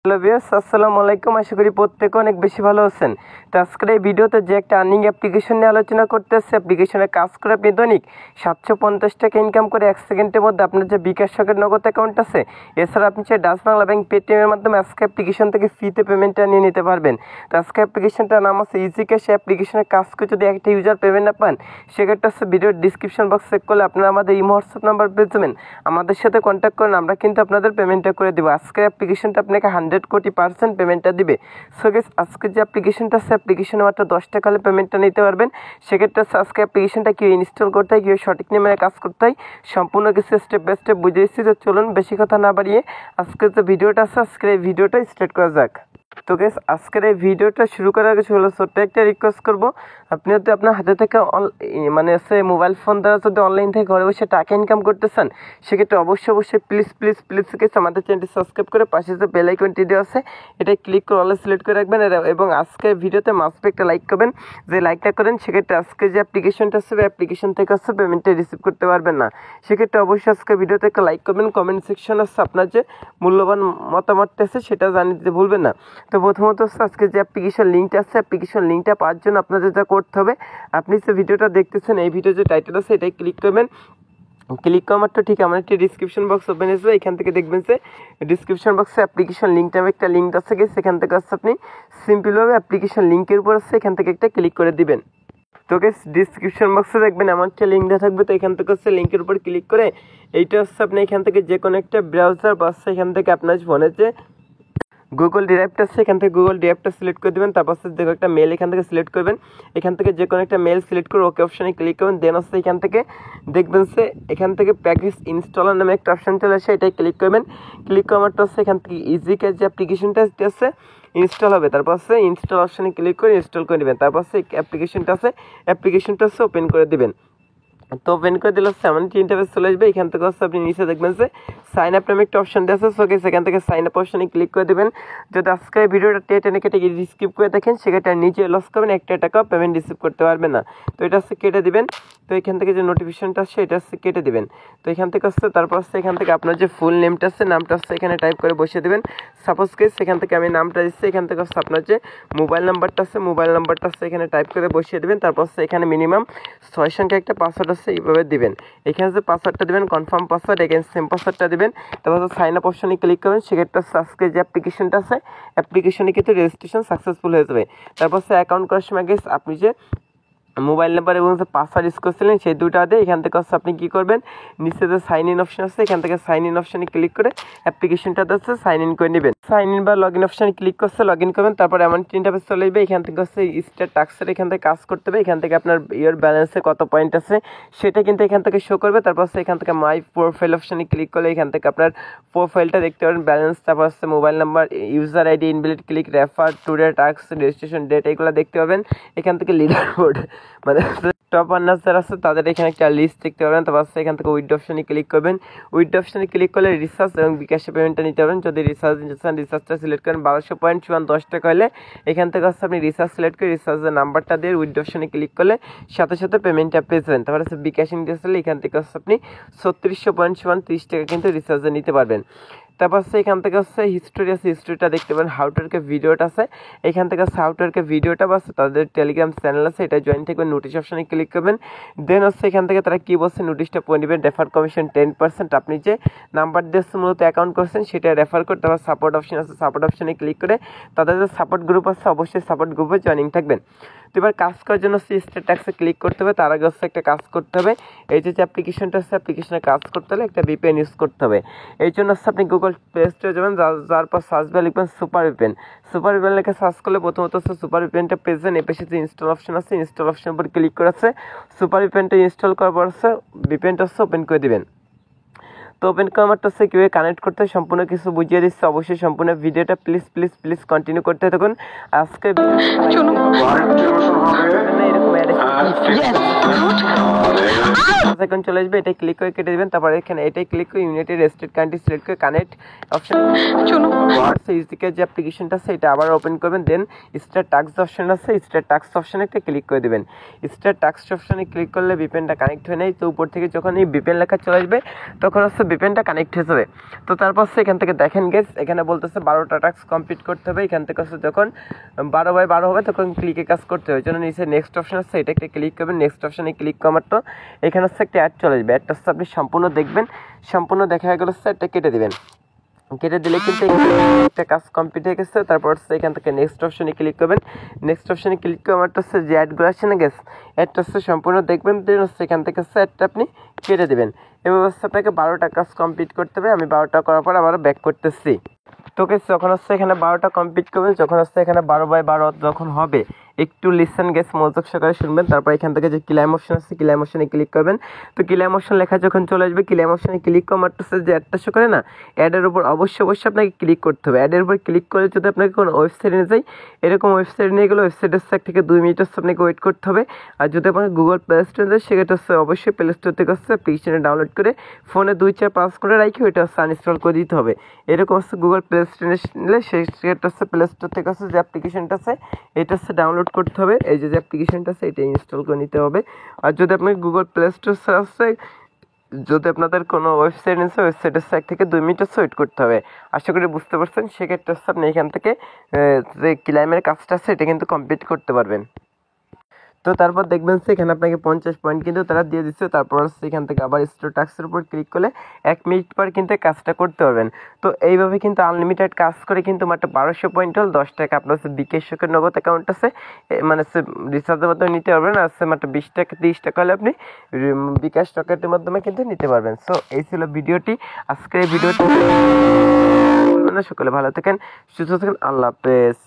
Hello viewers, আসসালামু আলাইকুম। আশা করি প্রত্যেকে অনেক বেশি ভালো আছেন। তো আজকের এই ভিডিওতে যে একটা আর্নিং অ্যাপ্লিকেশন নিয়ে আলোচনা করতেছে, অ্যাপ্লিকেশনে কাজ করে আপনি দৈনিক 750 টাকা ইনকাম করে 1 সেকেন্ডের মধ্যে আপনার যে বিকাশ সকের নগদ অ্যাকাউন্ট আছে, এছাড়া আপনি চাই ডাচ বাংলা ব্যাংক পেটিএমের মাধ্যমে আজকে অ্যাপ্লিকেশন থেকে ফ্রিতে পেমেন্টটা নিয়ে নিতে পারবেন। তো আজকে অ্যাপ্লিকেশনটার নাম আছে ইজি ক্যাশ। অ্যাপ্লিকেশনের কাজ করে যদি একটা ইউজার পেমেন্ট না পান, সেক্ষেত্রে হচ্ছে ভিডিওর ডিসক্রিপশন বক্স চেক করলে আপনারা আমাদের ইমো হোয়াটসঅ্যাপ নাম্বার পেয়ে যাবেন। আমাদের সাথে কন্ট্যাক্ট করেন, আমরা কিন্তু আপনাদের পেমেন্টটা করে দেবো। আজকের অ্যাপ্লিকেশনটা আপনাকে 100% পেমেন্টটা দিবে। সো গাইস, আজকে যে অ্যাপ্লিকেশনটা আছে, অ্যাপ্লিকেশনে মাত্র 10 টাকা হলে পেমেন্টটা নিতে পারবেন। সেক্ষেত্রে আজকে অ্যাপ্লিকেশনটা কীভাবে ইনস্টল করতে হয়, কীভাবে সঠিক নিয়মে কাজ করতে হয়, সম্পূর্ণ কিছু স্টেপ বাই স্টেপ বুঝিয়েছি। তো চলুন বেশি কথা না বাড়িয়ে আজকের যে ভিডিওটা আছে, আজকের এই ভিডিওটা স্টার্ট করা যাক। তো গাইস, আজকের এই ভিডিওটা শুরু করার আগে হলো ছোট্ট একটা রিকোয়েস্ট করবো। আপনি যদি আপনার হাতে থেকে মোবাইল ফোন দ্বারা যদি অনলাইন থেকে ঘরে বসে টাকা ইনকাম করতে চান, সেক্ষেত্রে অবশ্যই প্লিজ গাইস আমাদের চ্যানেলটি সাবস্ক্রাইব করে পাশে যে বেল আইকনটি দেওয়া আছে, এটাই ক্লিক করে অলে সিলেক্ট করে রাখবেন। এবং আজকের ভিডিওতে মাস্ট একটা লাইক করবেন। যে লাইকটা করেন, সেক্ষেত্রে আজকে যে অ্যাপ্লিকেশনটা আছে, অ্যাপ্লিকেশন থেকে আসছে পেমেন্টটা রিসিভ করতে পারবেন না। সেক্ষেত্রে অবশ্যই আজকে ভিডিওতে একটা লাইক করবেন। কমেন্ট সেকশন আছে, আপনার যে মূল্যবান মতামতটা আছে সেটা জানিয়ে দিতে ভুলবেন না। তো প্রথমত আজকে যে অ্যাপ্লিকেশন লিঙ্কটা আছে, অ্যাপ্লিকেশন লিঙ্কটা পাওয়ার জন্য আপনাদের যা করতে হবে, আপনি যে ভিডিওটা দেখতেছেন, এই ভিডিও যে টাইটেল আছে এটাই ক্লিক করবেন। ক্লিক করা মাত্র ঠিক আমার একটি ডিসক্রিপশন বক্স ওপেন আসবে। এখান থেকে দেখবেন যে ডিসক্রিপশন বক্সে অ্যাপ্লিকেশন লিঙ্কটা একটা লিঙ্ক আছে, সেখান থেকে আসছে আপনি সিম্পলভাবে অ্যাপ্লিকেশন লিঙ্কের উপর আসছে, এখান থেকে একটা ক্লিক করে দিবেন। তো গাইস, ডিসক্রিপশন বক্সে দেখবেন এমন একটা লিঙ্ক দেওয়া থাকবে। তো এখান থেকে হচ্ছে লিঙ্কের উপর ক্লিক করে এইটা হচ্ছে আপনি এখান থেকে যে কোনো একটা ব্রাউজার বা এখান থেকে আপনার ফোনে যে গুগল ড্রাইভটা আছে, এখান থেকে গুগল ড্রাইভটা সিলেক্ট করে দেবেন। তারপর যে একটা মেল এখান থেকে সিলেক্ট করবেন। এখান থেকে যে কোনো একটা মেল সিলেক্ট করে ওকে অপশানে ক্লিক করবেন। দেন হচ্ছে এখান থেকে দেখবেন যে এখান থেকে প্যাকেজ ইনস্টলার নামে একটা অপশান চলে আসে, এটাই ক্লিক করবেন। ক্লিক করার হচ্ছে এখান থেকে ইজি ক্যাশ যে অ্যাপ্লিকেশনটা আছে ইনস্টল হবে। তারপর হচ্ছে ইনস্টল অপশানে ক্লিক করে ইনস্টল করে নেবেন। তারপর হচ্ছে অ্যাপ্লিকেশনটা হচ্ছে ওপেন করে দেবেন। তো ওপেন করে দিলে হচ্ছে এমন ইন্টারফেস চলে আসবে। এখান থেকে হচ্ছে আপনি নিচে দেখবেন যে সাইন আপ নামে একটা অপশন দেওয়া আছে। সো গাইস, এখান থেকে সাইন আপ অপশনে ক্লিক করে দেবেন। যদি আজকে ভিডিওটা টেনে কেটে স্কিপ করে দেখেন, সেক্ষেত্রে নিচে লস করবেন, 1 টাকা পেমেন্ট রিসিভ করতে পারবেন না। তো এটা হচ্ছে কেটে দিবেন। তো এখান থেকে যে নোটিফিকেশনটা আসছে এটা হচ্ছে কেটে দিবেন। তো এখান থেকে হচ্ছে তারপর হচ্ছে এখান থেকে আপনার যে ফুল নেমটা আছে, নামটা হচ্ছে এখানে টাইপ করে বসিয়ে দেবেন। সাপোজ কেস এখান থেকে আমি নামটা দিচ্ছি, এখান থেকে হচ্ছে আপনার যে মোবাইল নাম্বারটা আছে, মোবাইল নাম্বারটা হচ্ছে এখানে টাইপ করে বসিয়ে দেবেন। তারপর হচ্ছে এখানে মিনিমাম 6 সংখ্যা একটা পাসওয়ার্ড আছে, এইভাবে দিবেন। এখানে যে পাসওয়ার্ডটা দিবেন কনফার্ম পাসওয়ার্ড, এখানে সেম পাসওয়ার্ডটা দিবেন। তারপর সাইন আপ অপশনে ক্লিক করবেন। সেক্ষেত্রে আজকে যে অ্যাপ্লিকেশনটা আছে, অ্যাপ্লিকেশনে কিন্তু রেজিস্ট্রেশন সাকসেসফুল হয়ে যাবে। তারপর অ্যাকাউন্ট করার সময় গেস আপনি যে মোবাইল নাম্বার এবং পাসওয়ার্ড ইউজ করছিলেন সেই দুটা দিয়ে এখান থেকে হচ্ছে আপনি কী করবেন, নিচে যে সাইন ইন অপশন আছে, এখান থেকে সাইন ইন অপশানে ক্লিক করে অ্যাপ্লিকেশনটাতে হচ্ছে সাইন ইন করে নেবেন। সাইন ইন বা লগ ইন অপশানে ক্লিক করছে, লগ ইন করবেন। তারপর এমন ইন্টারফেস চলে আসবে। এখান থেকে হচ্ছে স্টার টাস্কের এখান থেকে কাজ করতে হবে। এখান থেকে আপনার ইয়ার ব্যালেন্সে কত পয়েন্ট আছে সেটা কিন্তু এখান থেকে শো করবে। তারপর হচ্ছে এখান থেকে মাই প্রোফাইল অপশানে ক্লিক করলে এখান থেকে আপনার প্রোফাইলটা দেখতে পারেন, ব্যালেন্স, তারপর হচ্ছে mobile number, user ID, invalid click, refer, today task, registration date, এগুলো দেখতে পাবেন। এখান থেকে লিডার বোর্ড মানে টপ আর্নার্স যারা আছে তাদের এখানে একটা লিস্ট দেখতে পাবেন। তারপর এখান থেকে উইথড্র অপশানে ক্লিক করবেন। উইথড্র অপশানে ক্লিক করলে রিচার্জ এবং বিকাশে পেমেন্টটা নিতে পারবেন। যদি রিচার্জ নিতে চান, রিচার্জটা সিলেক্ট করেন। 1200 পয়েন্ট সমান 10 টাকা হলে এখান থেকে হচ্ছে আপনি রিচার্জ সিলেক্ট করে রিচার্জের নাম্বারটা দিয়ে উইথড্র অপশানে ক্লিক করলে সাথে পেমেন্টটা পেয়ে যাবেন। তারপরে হচ্ছে বিকাশে নিতে চাইলে এখান থেকে হচ্ছে আপনি 3600 পয়েন্ট সমান 30 টাকা কিন্তু রিচার্জে নিতে পারবেন। তারপর হচ্ছে এখান থেকে হচ্ছে হিস্টোরি আছে, হিস্টোরিটা দেখতে পারেন। হাউটারকে ভিডিওটা আছে, এখান থেকে হাউটারকে ভিডিওটা বা তাদের টেলিগ্রাম চ্যানেল আছে, এটা জয়েন থাকবেন। নোটিশ অপশানে ক্লিক করবেন। দেন হচ্ছে এখান থেকে তারা কী বলছে, নোটিশটা পড়ে নেবেন। Refer commission 10%। আপনি যে নাম্বার দিয়ে মূলত অ্যাকাউন্ট করছেন সেটা রেফার করতে। তারপর সাপোর্ট অপশন আছে, সাপোর্ট অপশানে ক্লিক করে তাদের যে সাপোর্ট গ্রুপ আছে অবশ্যই সাপোর্ট গ্রুপে জয়েনিং থাকবেন। তো এবার কাজ করার জন্য স্টার ট্যাক্সে ক্লিক করতে হবে। তার আগে হচ্ছে একটা কাজ করতে হবে, এই যে অ্যাপ্লিকেশনটা আছে, অ্যাপ্লিকেশনে কাজ করতে হলে একটা VPN ইউজ করতে হবে। এই জন্য হচ্ছে আপনি গুগল প্লে স্টোরে যাবেন, যার পর সার্চ বারে লিখবেন সুপার VPN। সুপার VPN লেখা সার্চ করলে প্রথমত হচ্ছে সুপার VPNটা পেয়ে যাবেন। এ পাশে যে ইনস্টল অপশন আছে, ইনস্টল অপশনের উপর ক্লিক করে আছে সুপার VPNটা ইনস্টল করার পর হচ্ছে VPNটা হচ্ছে ওপেন করে দেবেন। তো ওপেন করারটা হচ্ছে কীভাবে কানেক্ট করতে হয় সম্পূর্ণ কিছু বুঝিয়ে দিচ্ছে। অবশ্যই সম্পূর্ণ ভিডিওটা প্লিজ কন্টিনিউ করতে থাকুন। আজকে এরকম এখন চলে আসবে, এটাই ক্লিক করে কেটে দিবেন। তারপর এখানে এটাই ক্লিক করে ইউনাইটেড স্টেট কান্ট্রি সিলেক্ট করে কানেক্ট অপশন যে অ্যাপ্লিকেশনটা আছে এটা আবার ওপেন করবেন। দেন স্টার টাস্ক অপশন আছে, স্টার টাস্ক অপশনে একটা ক্লিক করে দিবেন। স্টার টাস্ক অপশনে ক্লিক করলে ভিপিএনটা কানেক্ট হয়ে নেয়। তো উপর থেকে যখন এই ভিপিএন লেখা চলে আসবে তখন হচ্ছে ভিপিএনটা কানেক্ট হয়ে যাবে। তো তারপর এখান থেকে দেখেন গেস, এখানে বলতেছে 12টা টাস্ক কমপ্লিট করতে হবে। এখান থেকে হচ্ছে যখন 12/12 হবে তখন ক্লিকে কাজ করতে হবে। জন্য নিচে নেক্সট অপশন আছে, এটা একটা ক্লিক করবেন। নেক্সট অপশনে ক্লিক করার তো এখানে হচ্ছে একটা অ্যাড চলে আসবে। অ্যাডটা হচ্ছে আপনি সম্পূর্ণ দেখবেন, সম্পূর্ণ দেখা গেলে হচ্ছে একটা কেটে দিবেন। কেটে দিলে কিন্তু একটা কাজ কমপ্লিট হয়ে গেছে। তারপর হচ্ছে এখান থেকে নেক্সট অপশনে ক্লিক করবেন। নেক্সট অপশনে ক্লিক করে আমার হচ্ছে যে অ্যাডগুলো আসছে না গেস, অ্যাডটা হচ্ছে সম্পূর্ণ দেখবেন। দেন হচ্ছে এখান থেকে হচ্ছে অ্যাডটা আপনি কেটে দেবেন। এবার হচ্ছে আপনাকে 12টা কাজ কমপ্লিট করতে হবে। আমি 12টা করার পর আবার ব্যাক করতেছি। তো গেস যখন হচ্ছে এখানে 12টা কমপ্লিট করবেন, যখন হচ্ছে এখানে 12/12 যখন হবে একটু লিসেন গেস, মনোযোগ সহকারে শুনবেন। তারপর এখান থেকে যে ক্লেম অপশন আছে ক্লেম অপশনে ক্লিক করবেন। তো ক্লেম অপশন লেখা যখন চলে আসবে ক্লেম অপশনে ক্লিক করা মাত্র যে অ্যাডটা শো করে না, অ্যাডের উপর অবশ্যই আপনাকে ক্লিক করতে হবে। অ্যাডের উপর ক্লিক করে যদি আপনাকে কোনো ওয়েবসাইটে নিয়ে যায়, এরকম ওয়েবসাইট নিয়ে গেলে ওয়েবসাইটের 1 থেকে 2 মিনিট হচ্ছে আপনাকে ওয়েট করতে হবে। আর যদি আপনাকে গুগল প্লে স্টোরে যায় সেক্ষেত্রে হচ্ছে অবশ্যই প্লে স্টোর থেকে হচ্ছে অ্যাপ্লিকেশনে ডাউনলোড করে ফোনে 2-4-5 করে রাখি ওইটা হচ্ছে আনইনস্টল করে দিতে হবে। এরকম হচ্ছে গুগল প্লে স্টোরে নিলে সেক্ষেত্রে হচ্ছে প্লে স্টোর থেকে হচ্ছে যে অ্যাপ্লিকেশনটা আছে এটা হচ্ছে ডাউনলোড করতে হবে। এই যে অ্যাপ্লিকেশনটা আছে এটা ইনস্টল করে নিতে হবে। আর যদি আপনি গুগল প্লে স্টোর আছে, যদি আপনাদের কোনো ওয়েবসাইট আছে ওয়েবসাইটের 1 থেকে 2 মিনিট হচ্ছে ওয়েট করতে হবে। আশা করি বুঝতে পারছেন। সেক্ষেত্রে হচ্ছে আপনি এখান থেকে যে ক্লাইমের কাজটা আছে এটা কিন্তু কমপ্লিট করতে পারবেন। তো তারপর দেখবেন সেখানে আপনাকে 50 পয়েন্ট কিন্তু তারা দিয়ে দিচ্ছে। তারপর সেখান থেকে আবার স্টোর টাস্কের উপর ক্লিক করলে 1 মিনিট পর কিন্তু কাজটা করতে পারবেন। তো এইভাবে কিন্তু আনলিমিটেড কাজ করে কিন্তু মাত্র 1200 পয়েন্ট হল 10 টাকা আপনার হচ্ছে বিকাশ শোকের নগদ অ্যাকাউন্ট আছে, মানে রিচার্জের মাধ্যমে নিতে পারবেন। আর মাত্র 20 টাকা 30 টাকা হলে আপনি বিকাশ টকেটের মাধ্যমে কিন্তু নিতে পারবেন। সো এই ছিল ভিডিওটি। আজকের এই ভিডিওটি সকলে ভালো থাকেন, সুস্থ থাকেন, আল্লাহ হাফেজ।